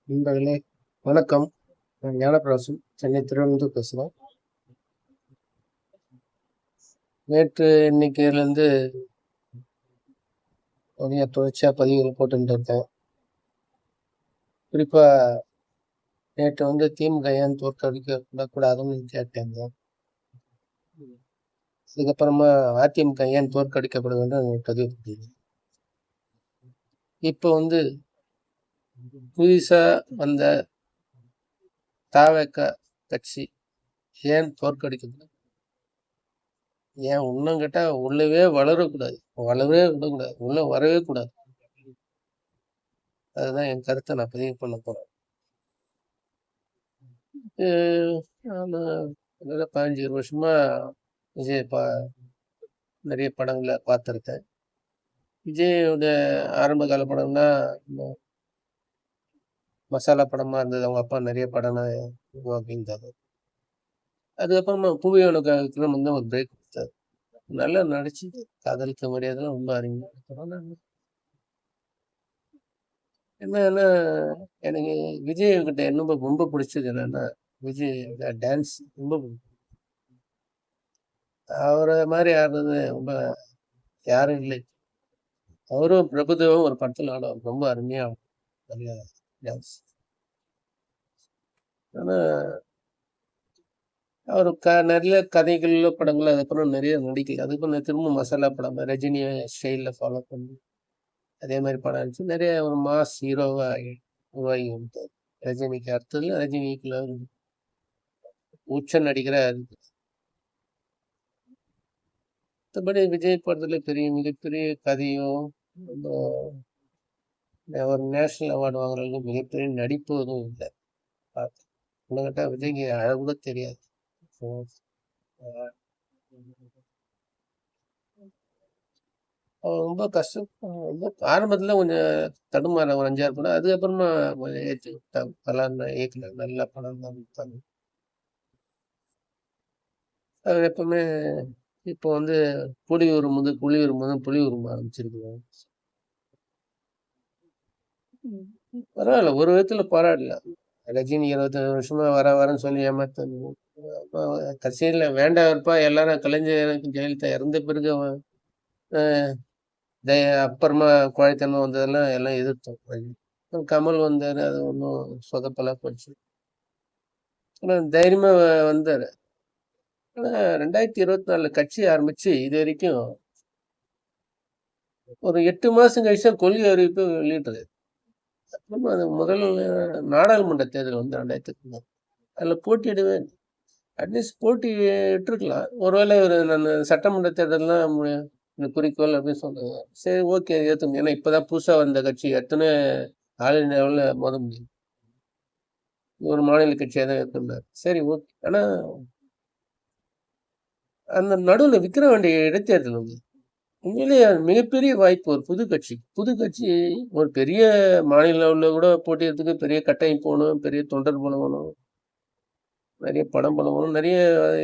நண்பர்களே, வணக்கம். நான் ஞானப்பிரகாசம், சென்னை திருவனந்தபுரம் பேசுறேன். நேற்று இன்னைக்கிலேருந்து நிறைய தொடர்ச்சியா பதிவுகள் போட்டுட்டு இருக்கேன். குறிப்பா நேற்று திமுக ஏன் தோற்கடிக்கப்படக்கூடாதுன்னு கேட்டேங்க. அதுக்கப்புறமா அதிமுக ஏன் தோற்கடிக்கப்பட வேண்டும் பதிவு பண்ணீங்க. இப்போ புதுசா வந்த தவேக கட்சி ஏன் தோற்கடிக்கப்படும்? ஏன் இன்னும் கேட்டா உள்ளவே வளரக்கூடாது, வளரவே விடக்கூடாது, உள்ள வரவே கூடாது. அதுதான் என் கருத்தை நான் பதிவு பண்ண போறேன். நான் 15 வருஷமா விஜய் நிறைய படங்களை பார்த்துருக்கேன். விஜயோட ஆரம்ப கால படம்னா மசாலா படமா இருந்தது. அவங்க அப்பா நிறைய படம் உருவாக்கியிருந்தாரு. அதுக்கப்புறமா புவியோனுக்கு ஒரு பிரேக் கொடுத்தாரு. நல்லா நடிச்சு காதலிக்க மரியாதைலாம் ரொம்ப அறிமுகம். என்னன்னா, எனக்கு விஜய் கிட்ட என்ன ரொம்ப பிடிச்சது என்னன்னா, விஜய் டான்ஸ் ரொம்ப பிடிக்கும். அவரை மாதிரி ஆடுறது ரொம்ப யாரும் இல்லை. அவரும் பிரபுதேவும் ஒரு படத்துல ஆடுவார், ரொம்ப அருமையா நிறைய டான்ஸ். ஆனா அவர் நிறைய கதைகள்ல படங்கள் அதுக்கப்புறம் நிறைய நடிக்கல. அதுக்கப்புறம் திரும்ப மசாலா படம் ரஜினியை ஸ்டைல்ல ஃபாலோ பண்ணி அதே மாதிரி படம் இருந்துச்சு. நிறைய ஒரு மாஸ் ஹீரோவா உருவாகி வந்தார். ரஜினிக்கு அடுத்ததுல ரஜினிக்குள்ள உச்ச நடிகரா இருக்கு. மற்றபடி விஜய் படத்துல மிகப்பெரிய கதையும் ஒரு நேஷனல் அவார்டு வாங்குறதுக்கு மிகப்பெரிய நடிப்பு எதுவும் இல்லை. கேட்டா விஜய்க்கு அழகுட தெரியாது. ரொம்ப கஷ்டம். ரொம்ப ஆரம்பத்துல கொஞ்சம் தடுமாற ஒரு 5-6 படம். அதுக்கப்புறமா கொஞ்சம் ஏற்றி விட்டாங்க. பல இயக்குனர் நல்ல படம் தான் கொடுத்தாங்க. அது எப்பவுமே இப்போ புலியூர் ஆரம்பிச்சிருக்கிறோம். பரவாயில்ல, ஒரு விதத்துல பாராட்டலாம். ரஜினி 25 வருஷமா வரேன்னு சொல்லி ஏமாத்த கட்சியில வேண்டாம் இருப்பா. எல்லாரும் கலைஞர் ஜெயலலிதா இறந்த பிறகு அப்புறமா குழாய்த்தன்மை வந்ததெல்லாம் எல்லாம் எதிர்த்தோம். கமல் வந்தாரு, அது ஒன்றும் சொதப்பலா போச்சு. ஆனா தைரியமா வந்தாரு. ஆனா 2024 கட்சி ஆரம்பிச்சு இது வரைக்கும் ஒரு 8 மாசம் கழிச்சு கொள்கை அறிவிப்பு வெளியிட்டது. அப்புறமா அது முதல் நாடாளுமன்ற தேர்தல் 2000 அதுல போட்டியிடவே அட்லீஸ்ட் போட்டி விட்டுருக்கலாம். ஒருவேளை நான் சட்டமன்ற தேர்தல்லாம் இந்த குறிக்கோள் அப்படின்னு சொன்னாங்க. சரி, ஓகே, ஏற்றுங்க. ஏன்னா இப்பதான் புதுசா வந்த கட்சி எத்தனை ஆல் இந்தியாவில் மோத முடியும். ஒரு மாநில கட்சியாக தான் ஏற்றுனார். சரி, ஓகே. ஆனா அந்த நடுவில் விற்கிற வேண்டிய இடைத்தேர்தல் உண்மையிலேயே மிகப்பெரிய வாய்ப்பு. ஒரு புது கட்சி ஒரு பெரிய மாநில லெவலில் கூட போட்டியிடறதுக்கு பெரிய கட்டமைப்பு போகணும், பெரிய தொண்டர் பலம் வேணும், நிறைய பணம் பலம் வேணும், நிறைய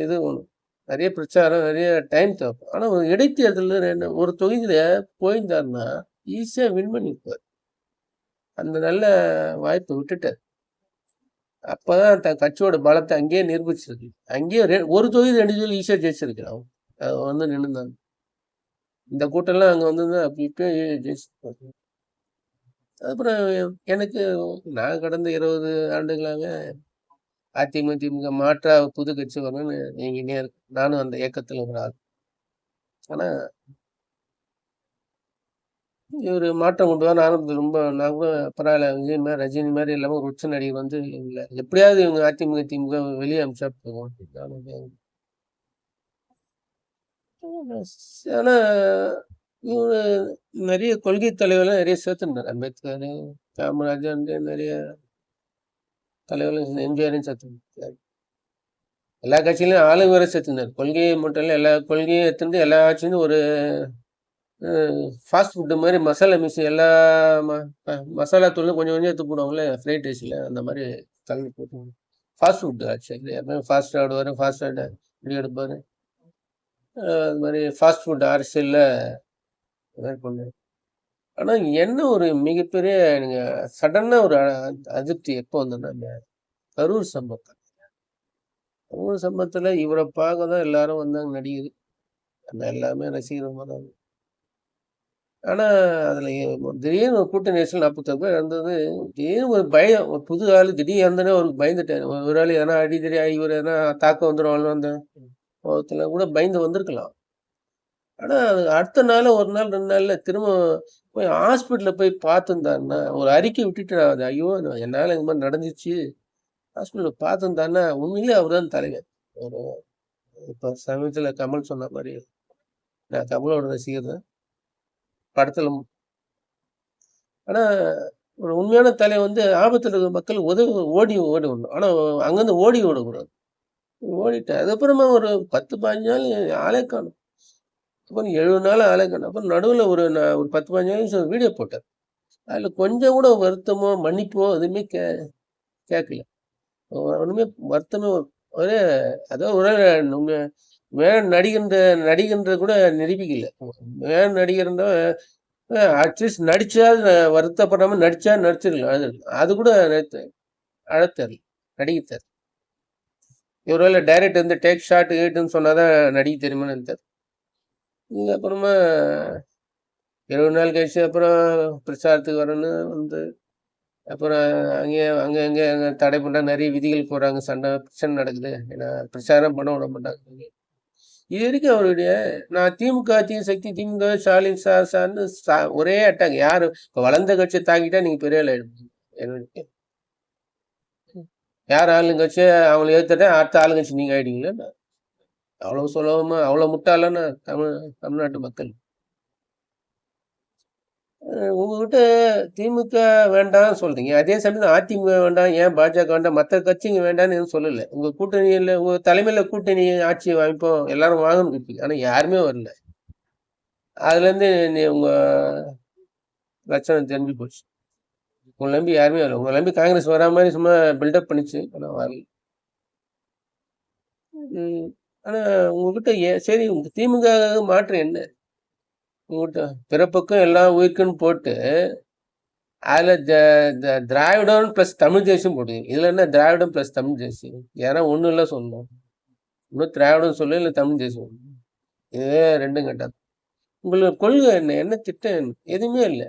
இது வேணும், நிறைய பிரச்சாரம், நிறைய டைம் தேவைப்படும். ஆனா ஒரு இடைத்தேர்தல் ஒரு தொகுதியில போயிருந்தாருன்னா ஈஸியா வின் பண்ணிருப்பார். அந்த நல்ல வாய்ப்பை விட்டுட்டார். அப்பதான் கட்சியோட பலத்தை அங்கேயே நிரூபிச்சிருக்கு. அங்கேயே ஒரு தொகுதி 2 தொகுதி ஈஸியா ஜெயிச்சிருக்கிறான். நின்றுந்தாங்க. இந்த கூட்டம்லாம் அங்க வந்திருந்தா அப்படி இப்பயே ஜெயிச்சிருப்பாங்க. அப்புறம் எனக்கு நான் கடந்த 20 ஆண்டுகளாக அதிமுக மாற்றா புது கட்சி வரணும்னு எங்கிட்டே இருக்கு. நானும் அந்த இயக்கத்துல ஒரு ஆள். ஆனா இவரு மாற்றம் கொண்டு வர ஆரம்பிச்சு ரொம்ப நான் கூட பரவாயில்ல, விஜய் மாதிரி ரஜினி மாதிரி இல்லாம ஒரு உச்ச நடிகர் இல்லை எப்படியாவது இவங்க திமுக வெளியே அமிச்சா போகும். ஆனா இவரு நிறைய கொள்கை தலைவர்கள் நிறைய சேர்த்துருந்தார். அம்பேத்கர், காமராஜர், நிறைய தலைவர்கள், எம்ஜிஆரையும் சேர்த்துருந்தார். எல்லா கட்சியிலும் ஆளுங்க வரை சேர்த்துருந்தார். கொள்கையை மட்டும் இல்லை, எல்லா கொள்கையும் எடுத்துட்டு எல்லா கட்சியும் ஒரு ஃபாஸ்ட் ஃபுட்டு மாதிரி மசாலா மிஸ் எல்லா மசாலா தூளும் கொஞ்சம் கொஞ்சம் எடுத்து போடுவாங்களே ஃப்ரைட் ரைஸில், அந்த மாதிரி கலந்து போட்டு ஃபாஸ்ட் ஃபுட்டு ஆக்சுவலி எப்பவுமே ஃபாஸ்ட்டாக ஆடுவார், ஃபாஸ்ட்டாக வீடியோ எடுப்பார். அது மாதிரி ஃபாஸ்ட் ஃபுட் அரசியலில் பண்ணுவார். ஆனா என்ன ஒரு மிகப்பெரிய எனக்கு சடனா ஒரு அதிர்ச்சி எப்போ வந்ததுன்னா, இந்த கரூர் சம்பவம். கரூர் சம்பவத்துல இவர பார்க்க தான் எல்லாரும் வந்தாங்க நடிகர். அந்த எல்லாமே ரசிகர் தான். ஆனா, அதுல திடீர்னு ஒரு கூட்ட நெரிசல் 41 பேர் இறந்தது. திடீர்னு ஒரு பயம். ஒரு புது ஆளு திடீர்னு இறந்தோனே அவருக்கு பயந்துட்டாரு. ஒரு வேளை எதனா அடிதடி ஆகி இவரு எதனா தாக்கம் வந்துருவாங்களோ அந்த கோவத்துல கூட பயந்து வந்திருக்கலாம். ஆனா, அது அடுத்த நாள் 1 நாள் 2 நாள்ல திரும்ப போய் ஹாஸ்பிட்டல்ல போய் பார்த்துருந்தாருன்னா, ஒரு அறிக்கை விட்டுட்டு அது ஐயோ! என்னால இந்த மாரி நடந்துச்சு. ஹாஸ்பிட்டல்ல பார்த்துருந்தாருன்னா, உண்மையிலேயே அவரு தான் தலைவர். ஒரு இப்ப சமீபத்துல கமல் சொன்ன மாரி, நான் கமலோட ரசிகர் தான். படத்துல ஆனா, ஒரு உண்மையான தலைவன் வந்து ஆபத்துல இருக்கிற மக்கள் உதவி ஓடி வரணும். ஆனா, அங்கருந்து ஓடி ஓடக்கூடாது. ஓடிட்டேன். அதுக்கப்புறமா ஒரு 10, 15 நாள் ஆளே காணோம். அப்புறம் 70 நாள் ஆளே காணோம். அப்புறம் நடுவுல ஒரு 10, 15 நிமிஷம் வீடியோ போட்டார். அதுல கொஞ்சம் கூட வருத்தமோ, மன்னிப்போ எதுவுமே கேட்கல. ஒண்ணுமே வருத்தமே ஒரே அதாவது உண்மை நடிகன்ற நடிகன்ற கூட நிரூபிக்கல. நடிகர்ன்றவன் அட்லீஸ்ட் நடிச்சாவது வருத்தப்படாம நடிச்சா நடிச்சிருக்கலாம். அது கூட அழத் தெரியல. நடிக்க தெரியல. ஒருவேளை டைரக்டர் வந்து டேக் ஷாட் கீட்டுன்னு சொன்னாதான் நடிக்க தெரியுமான்னு எனக்கு தெரியல. அப்புறமா 70 நாள் கழிச்சு அப்புறம் பிரச்சாரத்துக்கு வரணும்னு வந்து அப்புறம் அங்க தடை பண்றா நிறைய விதிகள் போடுறாங்க. பிரச்சனை நடக்குது. ஏன்னா பிரச்சாரம் பண்ண விட மாட்டாங்க. இது வரைக்கும் அவருடைய நான் திமுக, தீசக்தி, திமுக, ஸ்டாலின் சார்னு ஒரே அட்டாக். யாரு இப்ப வளர்ந்த கட்சியை தாக்கிட்டா நீங்க பெரிய ஆள் ஆயிடும். யார் ஆளுங்கட்சி அவங்களை ஏத்துட்டா அடுத்த ஆளுங்கட்சி நீங்க ஆயிடுவீங்களா? அவ்வளவு சுலபமா அவ்வளவு முட்டாளான தமிழ்நாட்டு மக்கள். உங்ககிட்ட திமுக வேண்டாம் சொல்றீங்க. அதே சமயம் அதிமுக வேண்டாம், ஏன் பாஜக வேண்டாம், மற்ற கட்சிங்க வேண்டாம்னு எதுவும் சொல்லல. உங்க கூட்டணியில உங்க தலைமையில கூட்டணி ஆட்சி அமைப்போம் எல்லாரும் வாங்கன்னு கொடுப்பீங்க. ஆனா யாருமே வரல. அதுல இருந்து உங்க லட்சணம் தெரிஞ்சு போச்சு. உங்களை நம்பி யாருமே வரல. உங்களை நம்பி காங்கிரஸ் வரா மாதிரி சும்மா பில்டப் பண்ணிச்சு. ஆனா வரல. ஆனா உங்ககிட்ட சரி உங்க திமுக மாற்று என்ன? உங்ககிட்ட பிறப்புக்கும் எல்லா உயிருக்குன்னு போட்டு அதுல திராவிடம் பிளஸ் தமிழ் தேசியம் போடுவீங்க. இதுல என்ன திராவிடம் பிளஸ் தமிழ் தேசியம்? யாரா ஒண்ணு இல்ல சொல்லணும். இன்னும் திராவிடம் சொல்லு இல்ல தமிழ் தேசியம். இதே ரெண்டும் கட்டாது. உங்களுக்கு கொள்கை என்ன? என்ன திட்டம் என்ன? எதுவுமே இல்லை.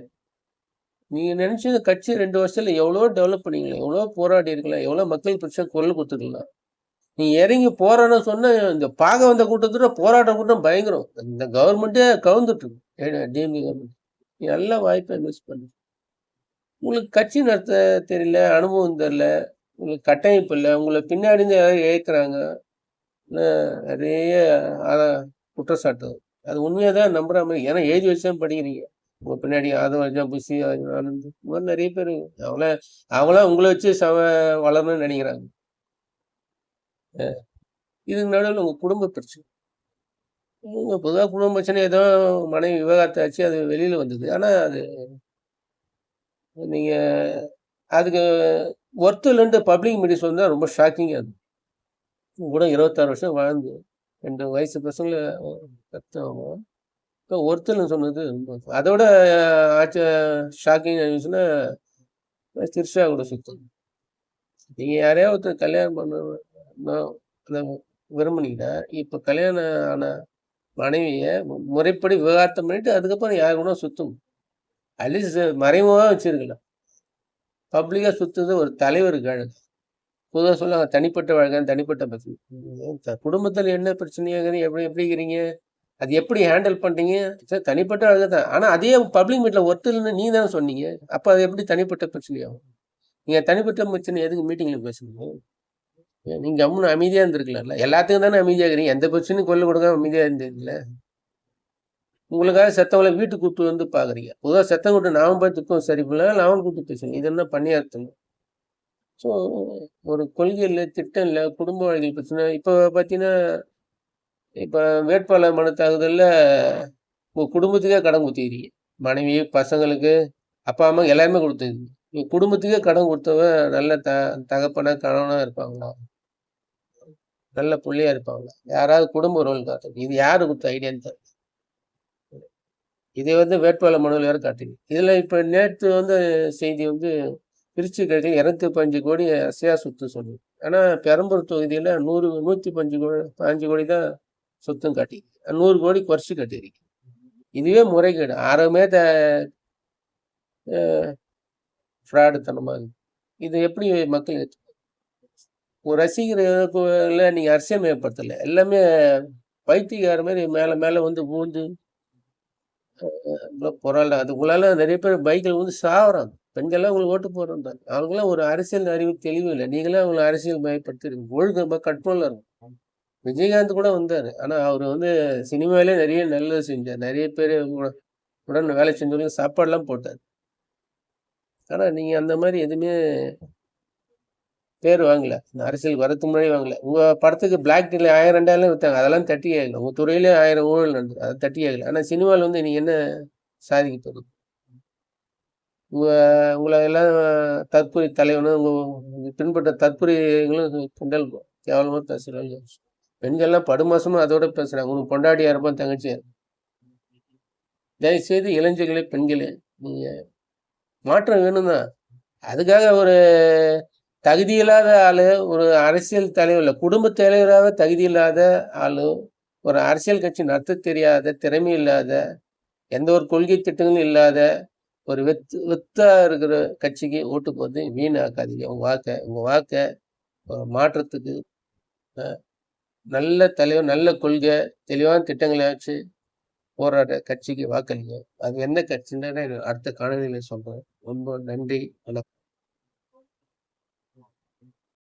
நீங்க நினைச்சது கட்சி 2 வருஷத்துல எவ்வளவோ டெவலப் பண்ணீங்களா? எவ்வளவோ போராடி இருக்கலாம். எவ்வளவு மக்கள் பிரச்சனை குரல் கொடுத்துருக்கலாம். நீ இறங்கி போராட சொன்ன இந்த பார்க்க வந்த கூட்டத்தோட போராட்ட கூட்டம் பயங்கரம். இந்த கவர்மெண்டே கவுந்துட்டு இருக்கு. DMK government. நீ நல்ல வாய்ப்பை மிஸ் பண்ணு. உங்களுக்கு கட்சி நடத்த தெரியல, அனுபவம் தெரியல, உங்களுக்கு கட்டமைப்பு இல்லை, உங்களை பின்னாடி இருந்து யாராவது இயக்குறாங்க. நிறைய குற்றச்சாட்டு. அது உண்மையாக தான் நம்புற மாதிரி. ஏன்னா எழுதி வச்சு தான் படிக்கிறீங்க. உங்க பின்னாடி ஆதவ புசி ஆனந்த் இந்த மாதிரி நிறைய பேர் அவங்களாம் உங்களை வச்சு வளரணும்னு நினைக்கிறாங்க. இதுக்கு நடுவில் உங்க குடும்ப பிரச்சனை. பொதுவாக குடும்ப பிரச்சனை ஏதோ மனைவி விவகாரத்தை ஆச்சு, அது வெளியில வந்தது. ஆனா அது நீங்க அதுக்கு ஒருத்தர் பப்ளிக் மீடியா சொன்னா ரொம்ப ஷாக்கிங்கா இருக்கும். கூட 26 வருஷம் வாழ்ந்து 2 வயசு பசங்கள பெத்தவங்க. இப்போ ஒருத்தர் சொன்னது அதோட ஆச்ச ஷாக்கிங் நியூஸ்னா திரிஷா கூட சுத்தம். நீங்க யாரையாவது ஒருத்தர் கல்யாணம் பண்ண விரும்புனீங்கன்னா, இப்ப கல்யாணம் ஆன மனைவிய முறைப்படி விவாகரத்து பண்ணிட்டு அதுக்கப்புறம் யாரு கூட சுத்தம். அட்லீஸ்ட் மறைமுகமா வச்சிருக்கலாம். பப்ளிக்கா சுத்துறது ஒரு தலைவருக்கு அழகு. பொதுவாக சொல்லுவாங்க தனிப்பட்ட வாழ்க்கை, தனிப்பட்ட பிரச்சனை. குடும்பத்தில் என்ன பிரச்சனையாகுது, எப்படி எப்படி இருக்கிறீங்க, அது எப்படி ஹேண்டில் பண்றீங்க, சரி தனிப்பட்ட வாழ்க்கை தான். ஆனா அதே பப்ளிக் மீட்ல ஒருத்தர் நீ தானே சொன்னீங்க. அப்ப அது எப்படி தனிப்பட்ட பிரச்சனையாகும்? நீங்க தனிப்பட்ட பிரச்சனை எதுக்கு மீட்டிங்ல பேசுறீங்க? நீங்க கம்முன்னு அமைதியா இருந்திருக்கலாம்ல. எல்லாத்துக்கும் தானே அமைதியா இருக்கிறீங்க. எந்த பிரச்சனையும் கொல்ல கொடுக்காம அமைதியா இருந்தீங்கல்ல. உங்களுக்காக செத்தவங்களை வீட்டுக்கு கூப்பிட்டு வந்து பாக்குறீங்க. பொதுவாக செத்தம் கூட்டு நாம போய் துக்கம் சரி பண்ணல, அவன் கூப்பிட்டு பேசுறீங்க. இது என்ன பண்ணியார்த்தம்? ஸோ ஒரு கொள்கை இல்லை, திட்டம் இல்லை, குடும்ப வாழ்க்கை பிரச்சனை. இப்போ பார்த்தீங்கன்னா, இப்போ வேட்பாளர் மனு தாக்குதல்ல உங்க குடும்பத்துக்கே கடன் கொடுத்துக்கிறீங்க. மனைவி, பசங்களுக்கு, அப்பா, அம்மா எல்லாருமே கொடுத்துருக்கீங்க. நீங்க குடும்பத்துக்கே கடன் கொடுத்தவன் நல்ல தகப்பனா, கணவனா இருப்பாங்களா? நல்ல புள்ளையா இருப்பாங்களா? யாராவது குடும்ப உறவுகள் காட்டு. இது யாரு கொடுத்த ஐடியான்னு தெரியல. இதை வந்து வேட்பாளர் மனுவில் வேற காட்டுது. இதுல இப்ப நேத்து வந்து செய்தி வந்து திருச்சி கிழக்கில் 205 கோடி அசையா சொத்து சொல்லுது. ஆனா பெரம்பூர் தொகுதியில 115 கோடி தான் சொத்தும் காட்டிது. 100 கோடி குறைச்சு கட்டியிருக்கு. இதுவே முறைகேடு. ஆரம்பமே ஃப்ராடுத்தனமா இருக்கு. இது எப்படி மக்கள் ஒரு ரசிகர்ல நீங்க அரசியல் மேம்படுத்தல. எல்லாமே பைத்தியக்கார மாதிரி மேல மேல வந்து பூந்து போராடல. அது உங்களால நிறைய பேர் பைக்ல வந்து சாவறாங்க. பெண்கள்லாம் உங்களுக்கு ஓட்டு போடுறாங்க. அவங்களுக்குலாம் ஒரு அரசியல் அறிவு தெளிவு இல்லை. நீங்களே அவங்களை அரசியல் மயப்படுத்திருக்கீங்க. ஒழுங்கு கண்ட்ரோல்ல இருக்கும். விஜயகாந்த் கூட வந்தாரு. ஆனா அவரு வந்து சினிமாவிலே நிறைய நல்லது செஞ்சார். நிறைய பேர் உடன் வேலை செஞ்சவங்களுக்கு சாப்பாடுலாம் போட்டார். ஆனா நீங்க அந்த மாதிரி எதுவுமே பேர் வாங்கல. இந்த அரசியலுக்கு வரதுக்கு முன்னாடி வாங்கல. உங்க படத்துக்கு பிளாக் டீல 1000 2000 வித்தாங்க. அதெல்லாம் தட்டி கேட்கல. உங்க துறையிலே 1000 ஊழல் நடந்தது. அதை தட்டி கேட்கல. ஆனா சினிமாவில் வந்து நீங்க என்ன சாதிக்க போகுது? உங்களை எல்லாம் தற்கொலை தலைவனும் பின்பற்ற தற்கொலைகளும் கிண்டல் கேவலமா பேசுறாங்க. பெண்கள்லாம் படுமாசமும் அதோட பேசுறாங்க. உனக்கு பொண்டாட்டியா இருப்பான், தங்கச்சியா இருப்பான். தயவுசெய்து இளைஞர்களே, பெண்களே, நீங்க மாற்றம் வேணும்தான். அதுக்காக ஒரு தகுதியில்லாத ஆளு, ஒரு அரசியல் தலைவர் இல்லை, குடும்ப தலைவராக தகுதி இல்லாத ஆளு, ஒரு அரசியல் கட்சி நடத்த தெரியாத, திறமை இல்லாத, எந்த ஒரு கொள்கை திட்டங்களும் இல்லாத ஒரு வெத்தா இருக்கிற கட்சிக்கு ஓட்டு போட்டு வீணாக்காதீங்க. உங்க வாக்க மாற்றத்துக்கு நல்ல தலைவர், நல்ல கொள்கை, தெளிவான திட்டங்களை வச்சு போராட கட்சிக்கு வாக்களிங்க. அது என்ன கட்சின்னு அடுத்த காணொலியில சொல்றேன். ரொம்ப நன்றி. வணக்கம்.